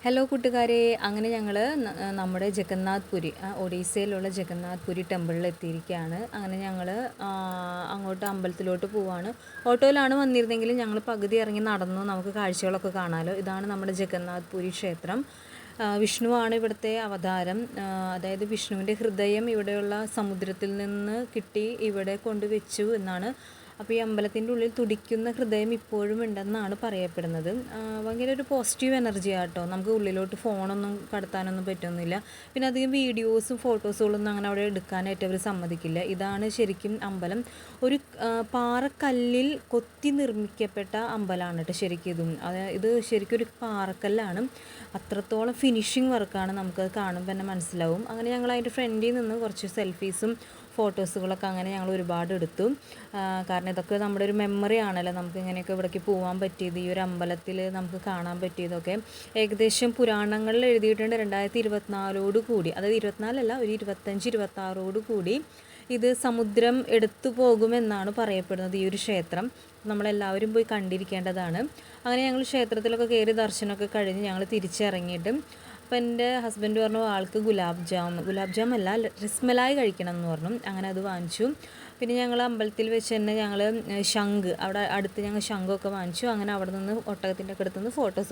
Hello കൂട്ടുകാരെ, അങ്ങനെ ഞങ്ങൾ നമ്മുടെ ജഗന്നാഥ് പുരി ഒഡീസയിലുള്ള ജഗന്നാഥ് പുരി ടെമ്പിളിൽ എത്തിയിരിക്കുകയാണ്. അങ്ങനെ ഞങ്ങൾ അങ്ങോട്ട് അമ്പലത്തിലോട്ട് പോവാണ്. ഓട്ടോയിലാണ് വന്നിരുന്നെങ്കിലും ഞങ്ങൾ പകുതി ഇറങ്ങി നടന്നു, നമുക്ക് കാഴ്ചകളൊക്കെ കാണാമല്ലോ. ഇതാണ് നമ്മുടെ ജഗന്നാഥ് പുരി ക്ഷേത്രം. വിഷ്ണുവാണ് ഇവിടുത്തെ അവതാരം. അതായത് വിഷ്ണുവിൻ്റെ ഹൃദയം ഇവിടെയുള്ള സമുദ്രത്തിൽ നിന്ന് കിട്ടി ഇവിടെ കൊണ്ടുവച്ചു എന്നാണ്. അപ്പോൾ ഈ അമ്പലത്തിൻ്റെ ഉള്ളിൽ തുടിക്കുന്ന ഹൃദയം ഇപ്പോഴും ഉണ്ടെന്നാണ് പറയപ്പെടുന്നത്. ഭയങ്കര ഒരു പോസിറ്റീവ് എനർജി ആട്ടോ. നമുക്ക് ഉള്ളിലോട്ട് ഫോണൊന്നും കടത്താനൊന്നും പറ്റുന്നില്ല. പിന്നെ അധികം വീഡിയോസും ഫോട്ടോസുകളൊന്നും അങ്ങനെ അവിടെ എടുക്കാനായിട്ട് അവർ സമ്മതിക്കില്ല. ഇതാണ് ശരിക്കും അമ്പലം. ഒരു പാറക്കല്ലിൽ കൊത്തി നിർമ്മിക്കപ്പെട്ട അമ്പലമാണ് കേട്ടോ ശരിക്കും ഇതും. ഇത് ശരിക്കും ഒരു പാറക്കല്ലാണ്. അത്രത്തോളം ഫിനിഷിങ് വർക്കാണ്, നമുക്കത് കാണുമ്പോൾ തന്നെ മനസ്സിലാവും. അങ്ങനെ ഞങ്ങൾ അതിൻ്റെ ഫ്രണ്ടിൽ നിന്ന് കുറച്ച് സെൽഫീസും ഫോട്ടോസുകളൊക്കെ അങ്ങനെ ഞങ്ങൾ ഒരുപാട് എടുത്തു. കാരണം ഇതൊക്കെ നമ്മുടെ ഒരു മെമ്മറി ആണല്ലോ, നമുക്ക് ഇങ്ങനെയൊക്കെ ഇവിടേക്ക് പോകാൻ പറ്റിയത്, ഈ ഒരു അമ്പലത്തിൽ നമുക്ക് കാണാൻ പറ്റിയതൊക്കെ. ഏകദേശം പുരാണങ്ങളിൽ എഴുതിയിട്ടുണ്ട് 2024 കൂടി, അതായത് 24 ഒരു 25-26 കൂടി ഇത് സമുദ്രം എടുത്തു പോകുമെന്നാണ് പറയപ്പെടുന്നത് ഈ ഒരു ക്ഷേത്രം. നമ്മളെല്ലാവരും പോയി കണ്ടിരിക്കേണ്ടതാണ്. അങ്ങനെ ഞങ്ങൾ ക്ഷേത്രത്തിലൊക്കെ കയറി ദർശനമൊക്കെ കഴിഞ്ഞ് ഞങ്ങൾ തിരിച്ചിറങ്ങിയിട്ട് അപ്പോൾ എൻ്റെ ഹസ്ബൻഡ് പറഞ്ഞു ആൾക്ക് ഗുലാബ് ജാം അല്ല രസ്മലായി കഴിക്കണം എന്ന് പറഞ്ഞു. അങ്ങനെ അത് വാങ്ങിച്ചു. പിന്നെ ഞങ്ങൾ അമ്പലത്തിൽ വെച്ച് തന്നെ ഞങ്ങൾ ശംഖ്, അവിടെ അടുത്ത് ഞങ്ങൾ ശംഖൊക്കെ വാങ്ങിച്ചു. അങ്ങനെ അവിടെ നിന്ന് ഒട്ടകത്തിൻ്റെ ഒക്കെ അടുത്ത് നിന്ന് ഫോട്ടോസ്